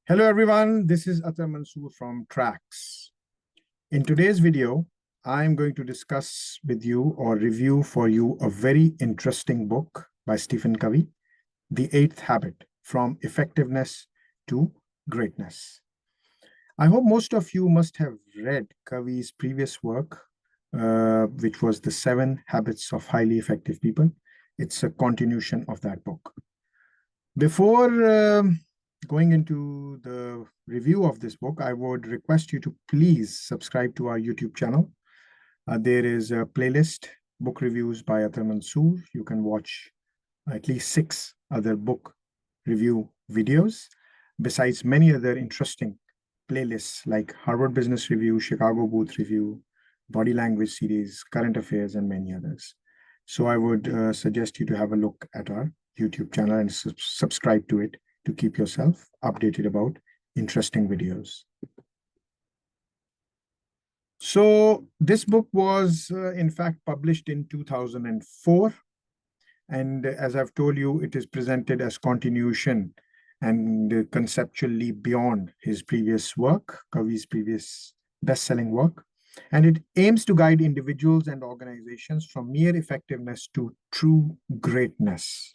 Hello everyone, this is Athar Mansoor from Tracks. In today's video, I'm going to discuss with you or review for you a very interesting book by Stephen Covey, The Eighth Habit, From Effectiveness to Greatness. I hope most of you must have read Covey's previous work, which was The Seven Habits of Highly Effective People. It's a continuation of that book. Before going into the review of this book, I would request you to please subscribe to our YouTube channel. There is a playlist, book reviews by Athar Mansoor. You can watch at least 6 other book review videos, besides many other interesting playlists like Harvard Business Review, Chicago Booth Review, Body Language Series, Current Affairs, and many others. So I would suggest you to have a look at our YouTube channel and subscribe to it to keep yourself updated about interesting videos. So this book was in fact published in 2004. And as I've told you, it is presented as continuation and conceptually beyond his previous work, Covey's previous best-selling work. And it aims to guide individuals and organizations from mere effectiveness to true greatness.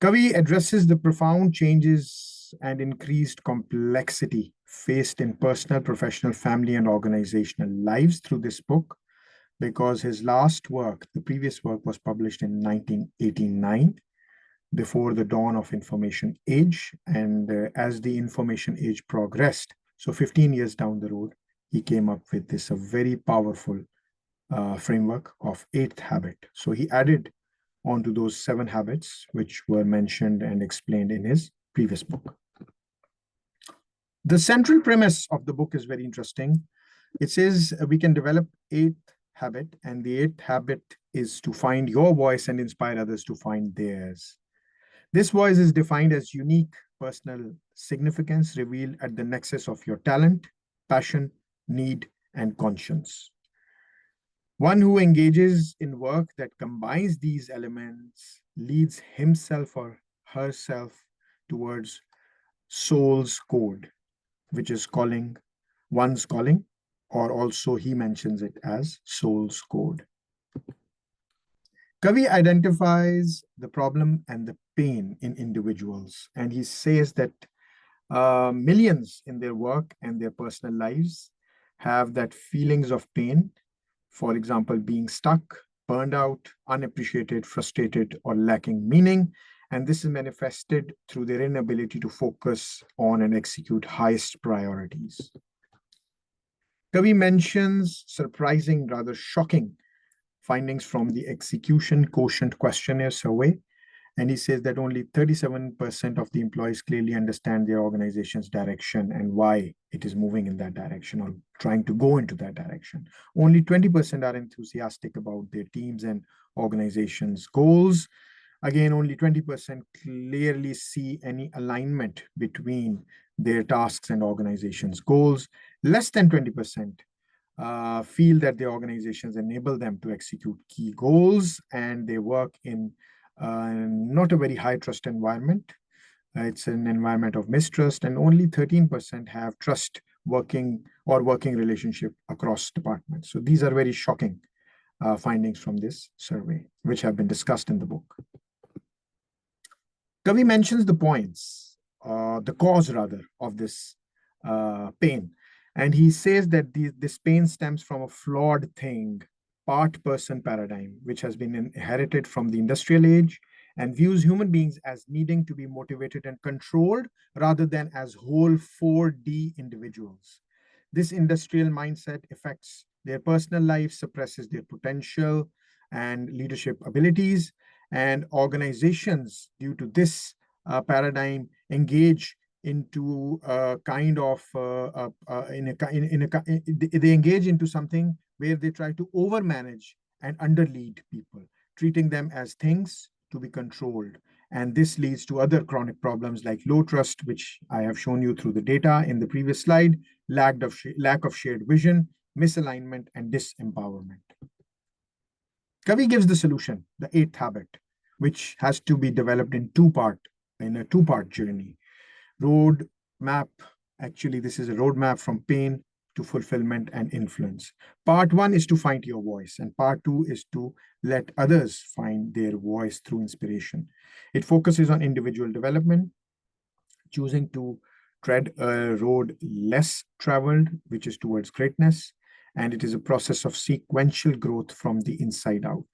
Covey addresses the profound changes and increased complexity faced in personal, professional, family, and organizational lives through this book, because his last work, the previous work, was published in 1989, before the dawn of information age. And as the information age progressed, so 15 years down the road, he came up with this a very powerful framework of eighth habit. So he added onto those 7 habits, which were mentioned and explained in his previous book. The central premise of the book is very interesting. It says we can develop 8th habit, and the 8th habit is to find your voice and inspire others to find theirs. This voice is defined as unique personal significance revealed at the nexus of your talent, passion, need, and conscience. One who engages in work that combines these elements leads himself or herself towards soul's code, which is one's calling, or also he mentions it as soul's code. Covey identifies the problem and the pain in individuals, and he says that millions in their work and their personal lives have that feelings of pain. For example, being stuck, burned out, unappreciated, frustrated, or lacking meaning. And this is manifested through their inability to focus on and execute highest priorities. Covey mentions surprising, rather shocking findings from the Execution Quotient Questionnaire survey. And he says that only 37% of the employees clearly understand their organization's direction and why it is moving in that direction or trying to go into that direction. Only 20% are enthusiastic about their teams and organizations' goals. Again, only 20% clearly see any alignment between their tasks and organization's goals. Less than 20% feel that their organizations enable them to execute key goals, and they work in not a very high trust environment. It's an environment of mistrust, and only 13% have trust working relationship across departments. So these are very shocking findings from this survey, which have been discussed in the book. Covey mentions the cause rather, of this pain. And he says that this pain stems from a flawed part-person paradigm, which has been inherited from the industrial age and views human beings as needing to be motivated and controlled rather than as whole 4D individuals. This industrial mindset affects their personal life, suppresses their potential and leadership abilities, and organizations, due to this paradigm, engage into they engage into something where they try to overmanage and underlead people, treating them as things to be controlled. And this leads to other chronic problems like low trust, which I have shown you through the data in the previous slide, lack of shared vision, misalignment, and disempowerment. Covey gives the solution, the 8th habit, which has to be developed in a two-part journey. Road map. Actually, this is a roadmap from pain to fulfillment and influence. Part one is to find your voice, and part two is to let others find their voice through inspiration. It focuses on individual development, choosing to tread a road less traveled, which is towards greatness. And it is a process of sequential growth from the inside out.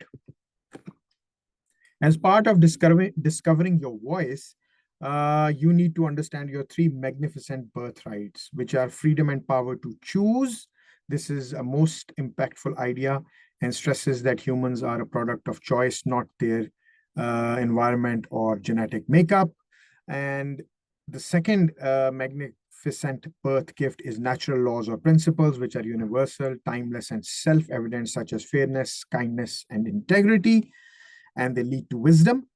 As part of discovering your voice, you need to understand your three magnificent birthrights, which are freedom and power to choose. This is a most impactful idea and stresses that humans are a product of choice, not their environment or genetic makeup. And the second magnificent birth gift is natural laws or principles, which are universal, timeless, and self evident, such as fairness, kindness, and integrity, and they lead to wisdom.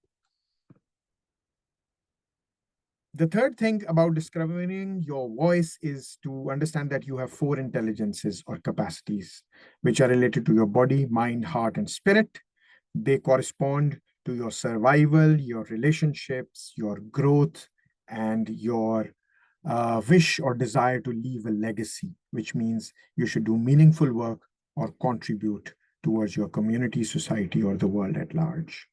The third thing about discovering your voice is to understand that you have four intelligences or capacities, which are related to your body, mind, heart, and spirit. They correspond to your survival, your relationships, your growth, and your wish or desire to leave a legacy, which means you should do meaningful work or contribute towards your community, society, or the world at large.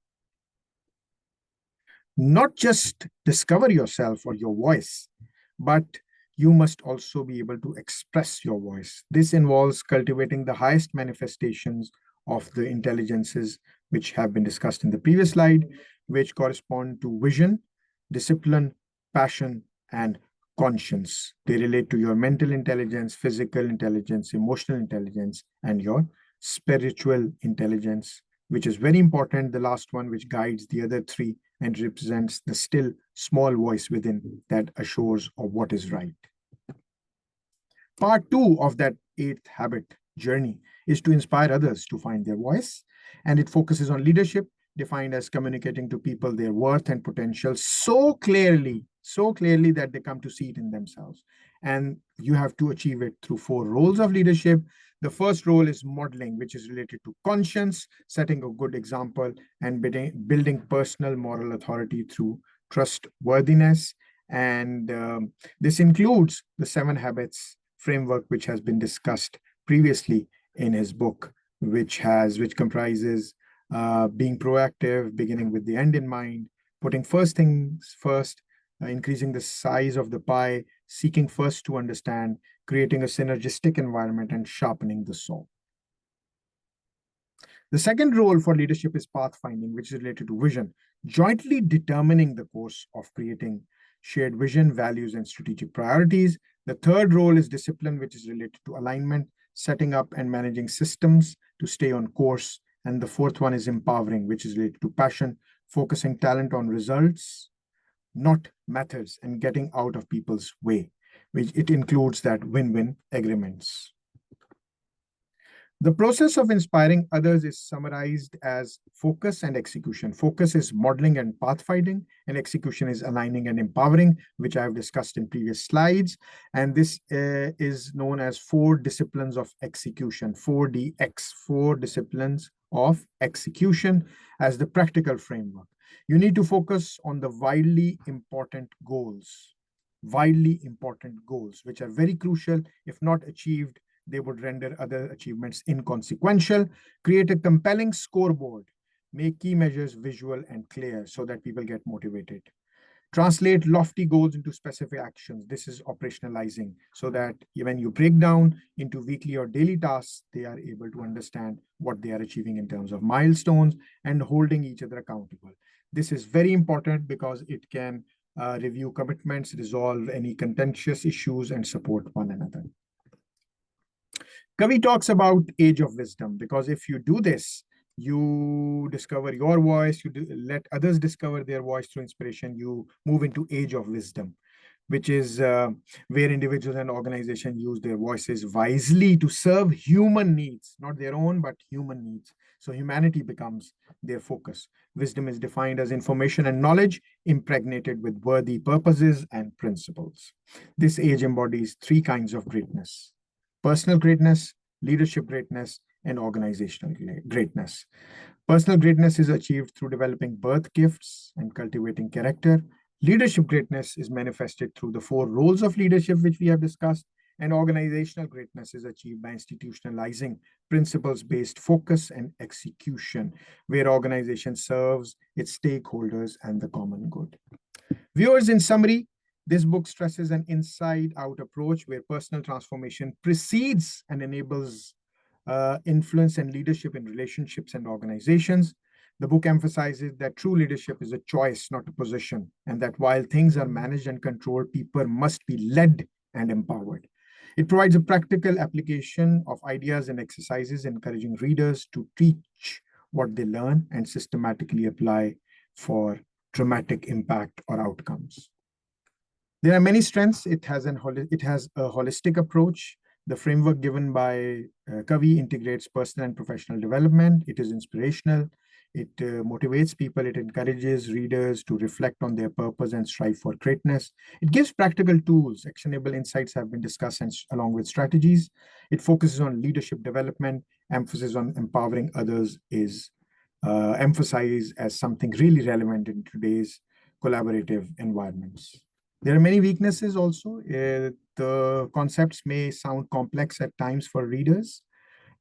Not just discover yourself or your voice, but you must also be able to express your voice. This involves cultivating the highest manifestations of the intelligences, which have been discussed in the previous slide, which correspond to vision, discipline, passion, and conscience. They relate to your mental intelligence, physical intelligence, emotional intelligence, and your spiritual intelligence, which is very important, the last one, which guides the other three and represents the still small voice within that assures of what is right. Part two of that eighth habit journey is to inspire others to find their voice, and it focuses on leadership, defined as communicating to people their worth and potential so clearly that they come to see it in themselves. And you have to achieve it through four roles of leadership. The first role is modeling, which is related to conscience, setting a good example, and building personal moral authority through trustworthiness. And this includes the 7 habits framework, which has been discussed previously in his book, which comprises being proactive, beginning with the end in mind, putting first things first, increasing the size of the pie, seeking first to understand, creating a synergistic environment, and sharpening the saw. The second role for leadership is pathfinding, which is related to vision, jointly determining the course of creating shared vision, values, and strategic priorities. The third role is discipline, which is related to alignment, setting up and managing systems to stay on course. And the fourth one is empowering, which is related to passion, focusing talent on results, not methods, and getting out of people's way, which it includes that win-win agreements. The process of inspiring others is summarized as focus and execution. Focus is modeling and pathfinding, and execution is aligning and empowering, which I have discussed in previous slides. And this is known as 4 disciplines of execution, 4DX, 4 disciplines of execution as the practical framework. You need to focus on the widely important goals, which are very crucial. If not achieved, they would render other achievements inconsequential. Create a compelling scoreboard. Make key measures visual and clear so that people get motivated. Translate lofty goals into specific actions. This is operationalizing so that when you break down into weekly or daily tasks, they are able to understand what they are achieving in terms of milestones and holding each other accountable. This is very important because it can review commitments, resolve any contentious issues, and support one another. Covey talks about age of wisdom, because if you do this, you discover your voice, let others discover their voice through inspiration, you move into age of wisdom, which is where individuals and organizations use their voices wisely to serve human needs, not their own, but human needs. So humanity becomes their focus. Wisdom is defined as information and knowledge impregnated with worthy purposes and principles. This age embodies 3 kinds of greatness: personal greatness, leadership greatness, and organizational greatness. Personal greatness is achieved through developing birth gifts and cultivating character. Leadership greatness is manifested through the four roles of leadership, which we have discussed, and organizational greatness is achieved by institutionalizing principles-based focus and execution, where organization serves its stakeholders and the common good. Viewers, in summary, this book stresses an inside-out approach where personal transformation precedes and enables influence and leadership in relationships and organizations. The book emphasizes that true leadership is a choice, not a position, and that while things are managed and controlled, people must be led and empowered. It provides a practical application of ideas and exercises, encouraging readers to teach what they learn and systematically apply for dramatic impact or outcomes. There are many strengths. It has a holistic approach. The framework given by Covey integrates personal and professional development. It is inspirational. It motivates people. It encourages readers to reflect on their purpose and strive for greatness. It gives practical tools. Actionable insights have been discussed along with strategies. It focuses on leadership development. Emphasis on empowering others is emphasized as something really relevant in today's collaborative environments. There are many weaknesses also. The concepts may sound complex at times for readers.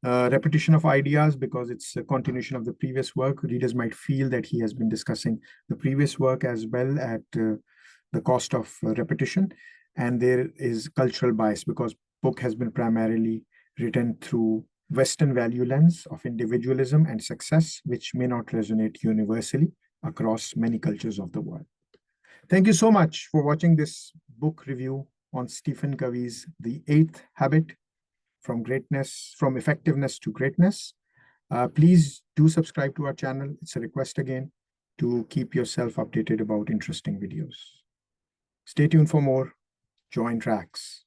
Repetition of ideas, because it's a continuation of the previous work. Readers might feel that he has been discussing the previous work as well at the cost of repetition. And there is cultural bias because book has been primarily written through Western value lens of individualism and success, which may not resonate universally across many cultures of the world. Thank you so much for watching this book review on Stephen Covey's The Eighth Habit, from effectiveness to greatness. Please do subscribe to our channel. It's a request again to keep yourself updated about interesting videos. Stay tuned for more. Join tracks.